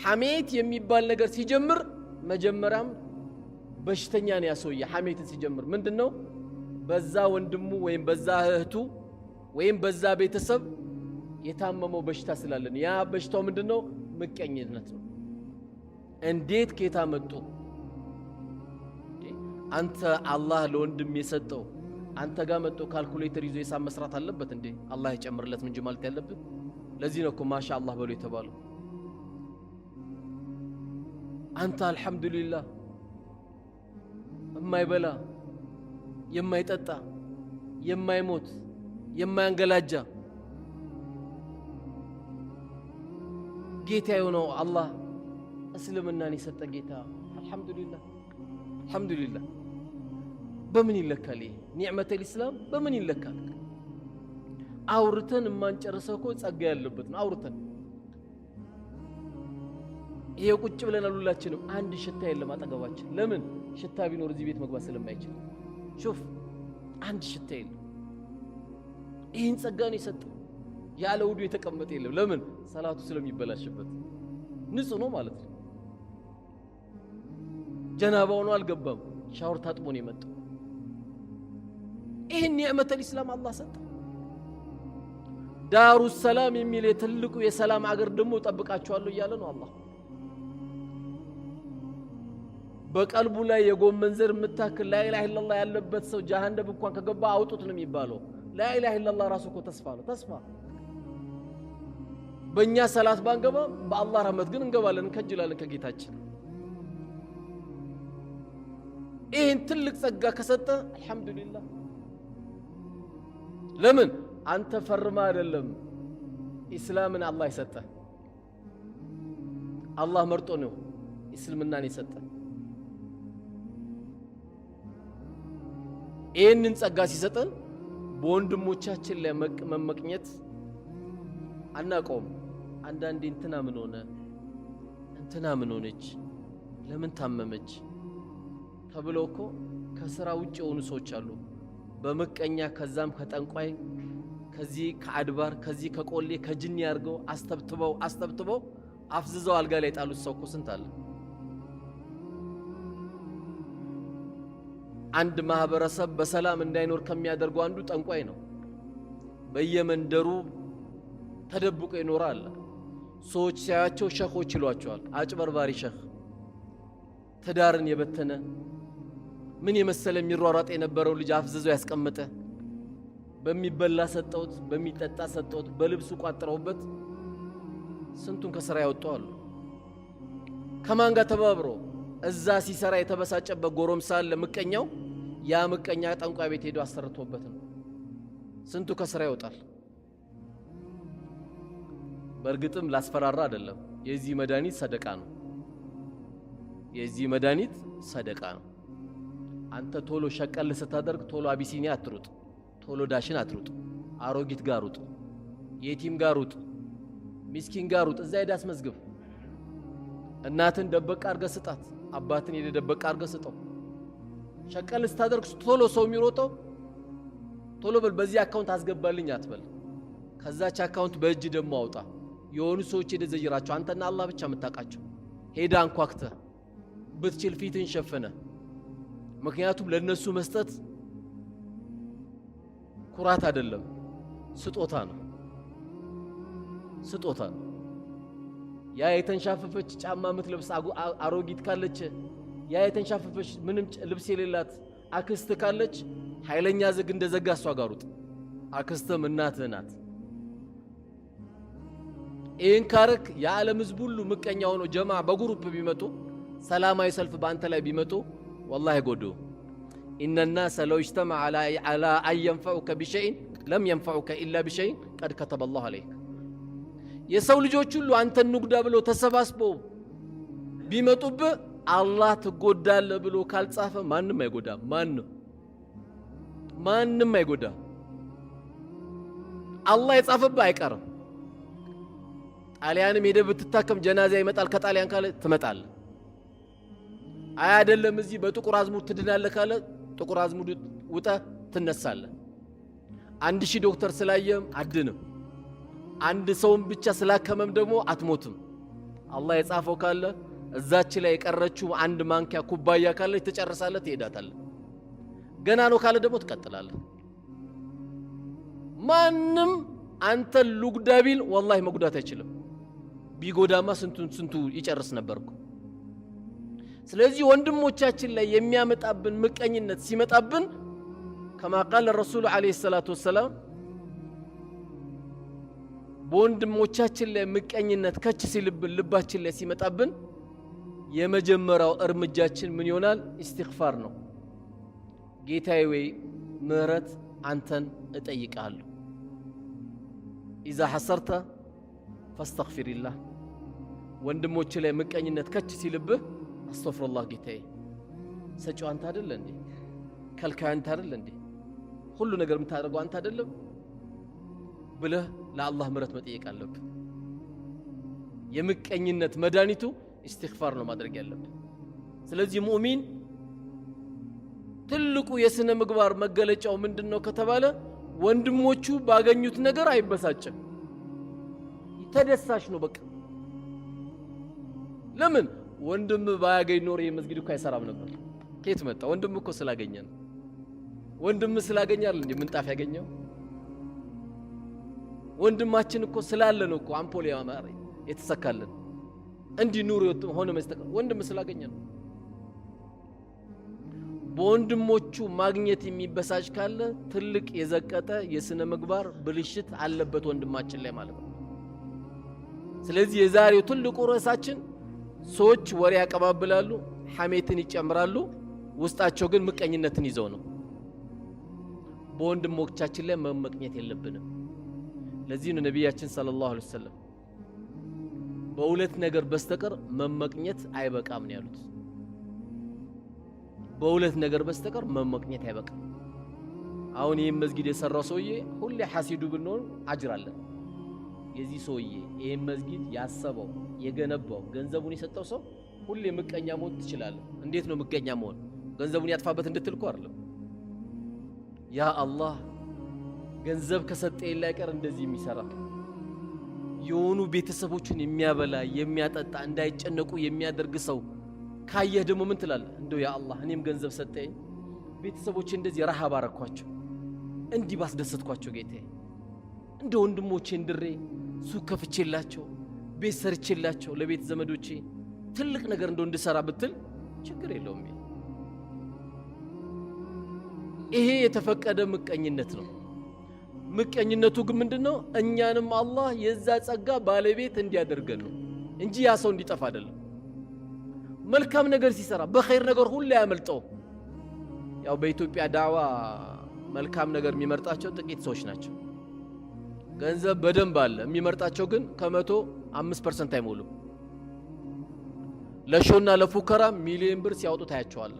ሐሜት የሚባል ነገር ሲጀምር መጀመሪያም በሽተኛ ነው ያሰውየ ሐሜትን ሲጀምር ምንድነው በዛ ወንድሙ ወይም በዛ እህቱ ወይም በዛ ቤተሰብ የታመመው በሽታ ስላለን ያ በሽታው ምንድነው ምቀኝነት ነው እንዴት ከታ መጡ አንተ አላህ ለወንድም የሰጠው አንተ ጋር መጥቶ ካልኩሌተር ይዞ የሳም መስራት አለበት እንዴ አላህ ይጨምርለት ምን ጀማልት ያለበት ለዚህ ነው እኮ ማሻአላህ በሉ የተባለው አንተ አልহামዱሊላህ የማይበላ የማይጠጣ የማይሞት የማያንገላጃ ጌታ የሆነው አላህ እስልምናን የሰጠ ጌታ አልহামዱሊላህ በምን ይለካል ኒዕመተ الاسلام በምን ይለካል አውርተን ማንጨርሰው እኮ ጸጋ ያለበት ነው አውርተን ይሄ ቁጭ ብለን ሁላችንም አንድ ሽታ የለም አጠገባችን ለምን ሽታ ቢኖር እዚህ ቤት መግባት ስለማይችል ሹፍ አንድ ሽታ የለም ይሄን ጸጋ ነው የሰጠው ያለ ውዱ የተቀመጠ የለም ለምን ሰላቱ ስለሚበላሽበት ንጹህ ነው ማለት ነው ጀናባው ነው አልገባም ሻወር ታጥቦ ነው የመጣው ይሄን ኒዕመተ الاسلام አላህ ሰጠ ዳሩ ሰላም የሚል የትልቁ የሰላም አገር ደግሞ ጠብቃቸዋለሁ እያለ ነው አላህ በቀልቡ ላይ የጎመን ዘር የምታክል ላ ኢላሃ ኢላላህ ያለበት ሰው ጀሃነም እንኳን ከገባ አውጡት ነው የሚባለው ላ ኢላሃ ኢላላህ ራሱ እኮ ተስፋ ነው ተስፋ በእኛ ሰላት ባንገባ በአላህ ረህመት ግን እንገባለን እንከጅላለን ከጌታችን ይሄን ትልቅ ጸጋ ከሰጠ አልহামዱሊላህ ለምን አንተ ፈርማ አይደለም እስላምን አላህ ይሰጠ አላህ መርጦ ነው እስልምናን ይሰጠ ይሄንን ጸጋ ሲሰጠን በወንድሞቻችን ላይ መመቅኘት አናቆም አንዳንዴ እንትና ምን ሆነ እንትና ምን ሆነች ለምን ታመመች ተብሎ እኮ ከስራ ውጭ የሆኑ ሰዎች አሉ በመቀኛ ከዛም ከጠንቋይ ከዚህ ከአድባር ከዚህ ከቆሌ ከጅኒ ያርገው አስተብትበው አፍዝዘው አልጋ ላይ ጣሉት ሰው እኮ ስንት አለ አንድ ማህበረሰብ በሰላም እንዳይኖር ከሚያደርጉ አንዱ ጠንቋይ ነው በየመንደሩ ተደብቆ ይኖራል ሰዎች ሲያያቸው ሸኾች ይሏቸዋል አጭበርባሪ ሸኽ ትዳርን የበተነ ምን የመሰለ የሚሯሯጥ የነበረው ልጅ አፍዝዞ ያስቀመጠ በሚበላ ሰጠውት በሚጠጣ ሰጠውት በልብሱ ቋጥረውበት ስንቱን ከስራ ያወጣዋል ከማን ጋር ተባብሮ እዛ ሲሰራ የተበሳጨበት ጎረምሳ ለምቀኛው ያ ምቀኛ ጠንቋይ ቤት ሄዶ አሰርቶበት ነው ስንቱ ከስራ ይወጣል በርግጥም ላስፈራራ አይደለም የዚህ መድኃኒት ሰደቃ ነው የዚህ መድኃኒት ሰደቃ ነው አንተ ቶሎ ሸቀል ስታደርግ ቶሎ አቢሲኒያ አትሩጥ ቶሎ ዳሽን አትሩጥ አሮጊት ጋር ሩጥ የቲም ጋር ሩጥ ምስኪን ጋር ሩጥ እዛ ሄዳስ መዝግብ እናትን ደበቅ አርገ ስጣት አባትን የደበቅ አርገ ስጠው ሸቀል ስታደርግ ቶሎ ሰው የሚሮጠው ቶሎ በል በዚህ አካውንት አስገባልኝ አትበል ከዛች አካውንት በእጅ ደሞ አውጣ የሆኑ ሰዎች የደዘይራቸው አንተና አላህ ብቻ መታቃቸው ሄዳ አንኳክተ ብትችል ፊትን ሸፈነ ምክንያቱም ለነሱ መስጠት ኩራት አይደለም ስጦታ ነው ስጦታ ነው ያ የተንሻፈፈች ጫማ ምትለብስ አሮጊት ካለች ያ የተንሻፈፈች ምንም ልብስ የሌላት አክስት ካለች ኃይለኛ ዝግ እንደዘጋ እሷ ጋሩት አክስትም እናትህ ናት ይህን ካረክ የዓለም ህዝብ ሁሉ ምቀኛ ሆኖ ጀማ በግሩፕ ቢመጡ ሰላማዊ ሰልፍ በአንተ ላይ ቢመጡ والله يقولوا إن الناس لو اجتمع على أن ينفعوك بشيء لم ينفعوك إلا بشيء قد كتب الله عليك يسول ልጆች ሁሉ አንተን ንጉዳ ብሎ ተሰባስበው ቢመጡብ አላህ ትጎዳለ ብሎ ካልጻፈ ማንንም አይጎዳ ማንንም አይጎዳ አላህ የጻፈብህ አይቀርም ጣሊያንም ሄደ ብትታከም ጀናዛ ይመጣል ከጣሊያን ካለ ትመጣለህ አይደለም እዚህ በጥቁር አዝሙድ ትድናለህ ካለ ጥቁር አዝሙድ ውጣ ትነሳለህ 1000 ዶክተር ስላየም አድንም አንድ ሰውም ብቻ ስላከመም ደግሞ አትሞትም አላህ የጻፈው ካለ እዛች ላይ የቀረችው አንድ ማንኪያ ኩባያ ካለች ትጨርሳለህ፣ ትሄዳታለህ። ገና ነው ካለ ደግሞ ትቀጥላለህ። ማንም አንተ ሉግዳ ቢል ወላሂ መጉዳት አይችልም። ቢጎዳማ ስንቱ ይጨርስ ነበርኩ። ስለዚህ ወንድሞቻችን ላይ የሚያመጣብን ምቀኝነት ሲመጣብን ከማ ቃለ ረሱሉ ዓለይሂ ሰላቱ ወሰላም በወንድሞቻችን ላይ ምቀኝነት ከች ሲልብን ልባችን ላይ ሲመጣብን የመጀመሪያው እርምጃችን ምን ይሆናል? ኢስቲግፋር ነው። ጌታዬ ወይ ምህረት አንተን እጠይቃለሁ። ኢዛ ሐሰርተ ፈስተግፊሪላህ። ወንድሞች ላይ ምቀኝነት ከች ሲልብህ አስተግፊሩላህ ጌታዬ፣ ሰጪው አንተ አይደለ እንዴ? ከልካይ አንተ አይደለ እንዴ? ሁሉ ነገር የምታደርገው አንተ አይደለም ብለህ ለአላህ ምህረት መጠየቅ አለብህ። የምቀኝነት መድኃኒቱ ኢስቲግፋር ነው ማድረግ ያለብህ። ስለዚህ ሙእሚን ትልቁ የስነ ምግባር መገለጫው ምንድነው ከተባለ ወንድሞቹ ባገኙት ነገር አይበሳጭም፣ ተደሳሽ ነው። በቃ ለምን ወንድም ባያገኝ ኖር የመስጊድ እኮ አይሰራም ነበር። ከየት መጣ? ወንድም እኮ ስላገኘ ነው። ወንድም ስላገኛል እንዴ ምንጣፍ ያገኘው? ወንድማችን እኮ ስላለ ነው እኮ አምፖል ያማረ የተሰካለን እንዲ ኑር ሆነ መስተቀር ወንድም ስላገኘ ነው። በወንድሞቹ ማግኘት የሚበሳጭ ካለ ትልቅ የዘቀጠ የስነ ምግባር ብልሽት አለበት ወንድማችን ላይ ማለት ነው። ስለዚህ የዛሬው ትልቁ ርዕሳችን ሰዎች ወሬ ያቀባብላሉ፣ ሐሜትን ይጨምራሉ፣ ውስጣቸው ግን ምቀኝነትን ይዘው ነው። በወንድሞቻችን ላይ መመቅኘት የለብንም። ለዚህ ነው ነቢያችን ሰለላሁ ዐለይሂ ወሰለም በሁለት ነገር በስተቀር መመቅኘት አይበቃም ነው ያሉት። በሁለት ነገር በስተቀር መመቅኘት አይበቃም። አሁን ይህን መስጊድ የሰራው ሰውዬ ሁሌ ሐሲዱ ብንሆን አጅር አለን። የዚህ ሰውዬ ይህን መስጊድ ያሰበው የገነባው ገንዘቡን የሰጠው ሰው ሁሌ ምቀኛ መሆን ትችላለህ። እንዴት ነው ምቀኛ መሆን? ገንዘቡን ያጥፋበት እንድትል እኮ አይደለም። ያ አላህ ገንዘብ ከሰጠኝ ላይ ቀር እንደዚህ የሚሰራ የሆኑ ቤተሰቦችን የሚያበላ የሚያጠጣ እንዳይጨነቁ የሚያደርግ ሰው ካየህ ደግሞ ምን ትላለህ? እንደው ያ አላህ እኔም ገንዘብ ሰጠኝ ቤተሰቦቼ እንደዚህ ረሃብ አረኳቸው እንዲህ ባስደሰትኳቸው ጌታዬ፣ እንደ ወንድሞቼ እንድሬ ሱቅ ከፍቼላቸው ቤት ሰርቼላቸው ለቤት ዘመዶቼ ትልቅ ነገር እንደው እንድሰራ ብትል ችግር የለውም። ይሄ የተፈቀደ ምቀኝነት ነው። ምቀኝነቱ ግን ምንድነው? እኛንም አላህ የዛ ጸጋ ባለቤት እንዲያደርገን ነው እንጂ ያ ሰው እንዲጠፋ አይደለም። መልካም ነገር ሲሰራ በኸይር ነገር ሁሉ ያመልጠው። ያው በኢትዮጵያ ዳዋ መልካም ነገር የሚመርጣቸው ጥቂት ሰዎች ናቸው። ገንዘብ በደንብ አለ፣ የሚመርጣቸው ግን ከ105% አይሞሉም። ለሾና ለፉከራ ሚሊዮን ብር ሲያወጡ ታያቸዋል።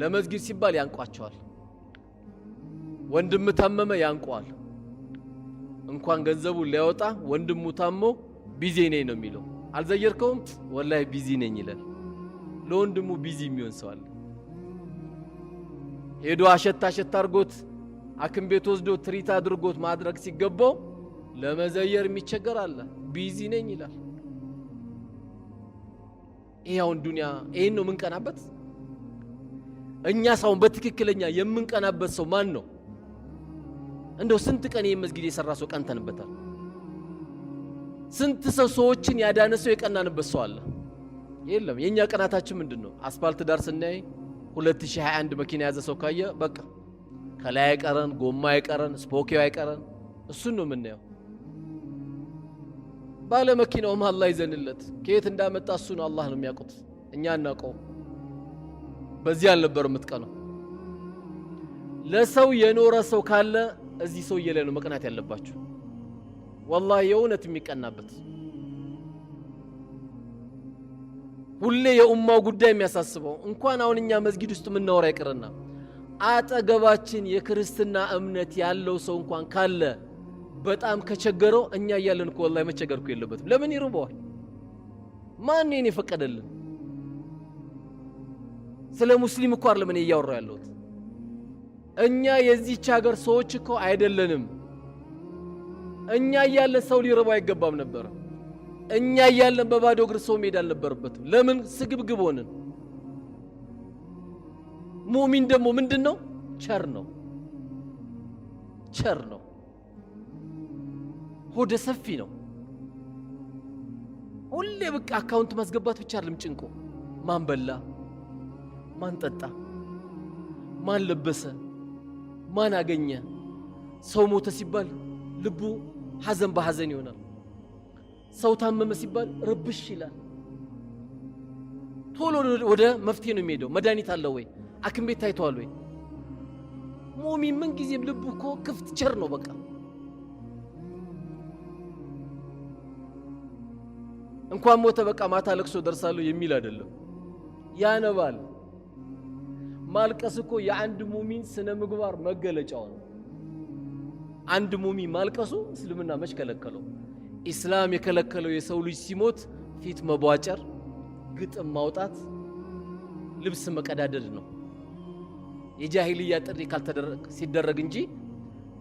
ለመስጊድ ሲባል ያንቋቸዋል። ወንድም ታመመ ያንቋል። እንኳን ገንዘቡ ሊያወጣ ወንድሙ ታሞ ቢዚ ነኝ ነው የሚለው። አልዘየርከውም? ወላሂ ቢዚ ነኝ ይላል። ለወንድሙ ቢዚ የሚሆን ሰው አለ። ሄዶ አሸታ አድርጎት አክም ቤት ወስዶ ትሪት አድርጎት ማድረግ ሲገባው ለመዘየር የሚቸገር አለ። ቢዚ ነኝ ይላል። ይሄውን ዱንያ ይሄን ነው የምንቀናበት እኛ። ሰውን በትክክለኛ የምንቀናበት ሰው ማን ነው? እንደው ስንት ቀን ይሄን መስጊድ የሰራ ሰው ቀንተንበታል? ስንት ሰዎችን ያዳነ ሰው የቀናንበት ሰው አለ? የለም። የኛ ቀናታችን ምንድነው? አስፋልት ዳር ስናይ 2021 መኪና ያዘ ሰው ካየ በቃ ከላይ አይቀረን፣ ጎማ አይቀረን፣ ስፖኪው አይቀረን፣ እሱን ነው የምናየው። ባለ መኪናውም አላህ ይዘንለት ከየት እንዳመጣ እሱ ነው አላህ ነው የሚያውቁት፣ እኛ እናውቀው። በዚህ አልነበር የምትቀነው። ለሰው የኖረ ሰው ካለ እዚህ ሰውዬ ላይ ነው መቅናት ያለባችሁ። ወላሂ የእውነት የሚቀናበት ሁሌ የኡማው ጉዳይ የሚያሳስበው እንኳን አሁን እኛ መስጊድ ውስጥ የምናወራ ይቅርና አጠገባችን የክርስትና እምነት ያለው ሰው እንኳን ካለ በጣም ከቸገረው እኛ እያለን እኮ ወላሂ መቸገርኩ የለበትም። ለምን ይርበዋል? ማን ነው የፈቀደልን? ስለ ሙስሊም እኮ አይደለም እኔ እያወራሁ ያለሁት። እኛ የዚህች ሀገር ሰዎች እኮ አይደለንም። እኛ እያለ ሰው ሊርበው አይገባም ነበር። እኛ እያለን በባዶ እግር ሰው መሄድ አልነበረበትም። ለምን ስግብግብ ሆንን? ሙእሚን ደግሞ ምንድነው? ቸር ነው። ቸር ነው። ሆደ ሰፊ ነው። ሁሌ በቃ አካውንት ማስገባት ብቻ አይደለም ጭንቆ። ማን በላ፣ ማን ጠጣ፣ ማን ለበሰ፣ ማን አገኘ። ሰው ሞተ ሲባል ልቡ ሐዘን በሐዘን ይሆናል። ሰው ታመመ ሲባል ርብሽ ይላል። ቶሎ ወደ መፍትሄ ነው የሚሄደው። መድኃኒት አለው ወይ? አክም ቤት ታይቷል ወይ? ሙእሚን ምን ጊዜም ልቡ እኮ ክፍት ቸር ነው። በቃ እንኳን ሞተ በቃ ማታ ለቅሶ ደርሳለሁ የሚል አይደለም። ያነባል። ማልቀስ እኮ የአንድ ሙእሚን ስነ ምግባር መገለጫው ነው። አንድ ሙእሚን ማልቀሱ እስልምና መች ከለከለው? ኢስላም የከለከለው የሰው ልጅ ሲሞት ፊት መቧጨር፣ ግጥም ማውጣት፣ ልብስ መቀዳደድ ነው። የጃሂልያ ጥሪ ሲደረግ እንጂ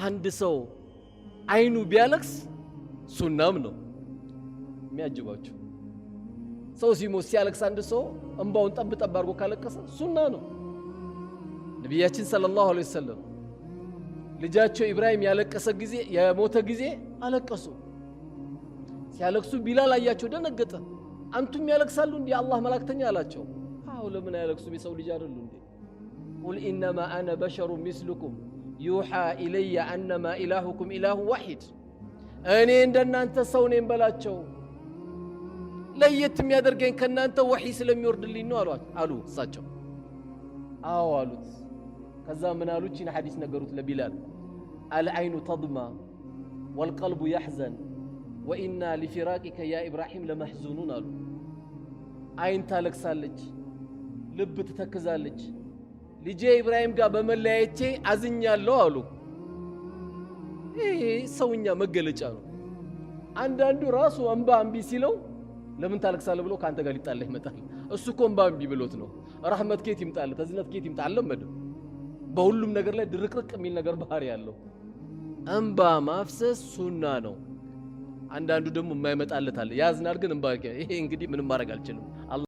አንድ ሰው አይኑ ቢያለቅስ ሱናም ነው የሚያጅባቸው። ሰው ሲሞት ሲያለቅስ አንድ ሰው እንባውን ጠብ ጠብ አድርጎ ካለቀሰ ሱና ነው። ነቢያችን ሰለላሁ ዐለይሂ ወሰለም ልጃቸው ኢብራሂም ያለቀሰ ጊዜ የሞተ ጊዜ አለቀሱ። ሲያለቅሱ ቢላል አያቸው፣ ደነገጠ። አንቱም ያለቅሳሉ እንዴ አላህ መላእክተኛ አላቸው። አዎ ለምን አያለቅሱም? የሰው ልጅ አይደሉ እንዴ? ቁል ኢነማ አነ በሸሩ ሚስሉኩም ዩሓ ኢለየ አነማ ኢላሁኩም ኢላሁ ዋሂድ። እኔ እንደናንተ ሰው ነኝ በላቸው። ለየት የሚያደርገኝ ከናንተ ወሒ ስለሚወርድልኝ ነው አሉ እሳቸው። አዎ አሉት። ከዛ ምን አሉት? ይህን ሐዲስ ነገሩት ለቢላል። አልዐይኑ ተድማ ወልቀልቡ ያሕዘን ወኢና ሊፊራቂከ ያ ኢብራሂም ለመሕዙኑን አሉ። አይን ታለቅሳለች፣ ልብ ትተክዛለች። ልጄ ኢብራሂም ጋር በመለያየቴ አዝኛለሁ አሉ። ይሄ ሰውኛ መገለጫ ነው። አንዳንዱ ራሱ እንባ እምቢ ሲለው ለምን ታለቅሳለህ ብሎ ከአንተ ጋር ሊጣላ ይመጣል። እሱ እኮ እንባ እምቢ ብሎት ነው። ረሕመት ኬት ይምጣለት፣ እዝነት ኬት ይምጣ አልለመድም። በሁሉም ነገር ላይ ድርቅርቅ የሚል ነገር ባህሪ ያለው። እንባ ማፍሰስ ሱና ነው። አንዳንዱ ደግሞ የማይመጣለት አለ፣ ያዝናል ግን እንባ። ይሄ እንግዲህ ምንም ማድረግ አልችልም።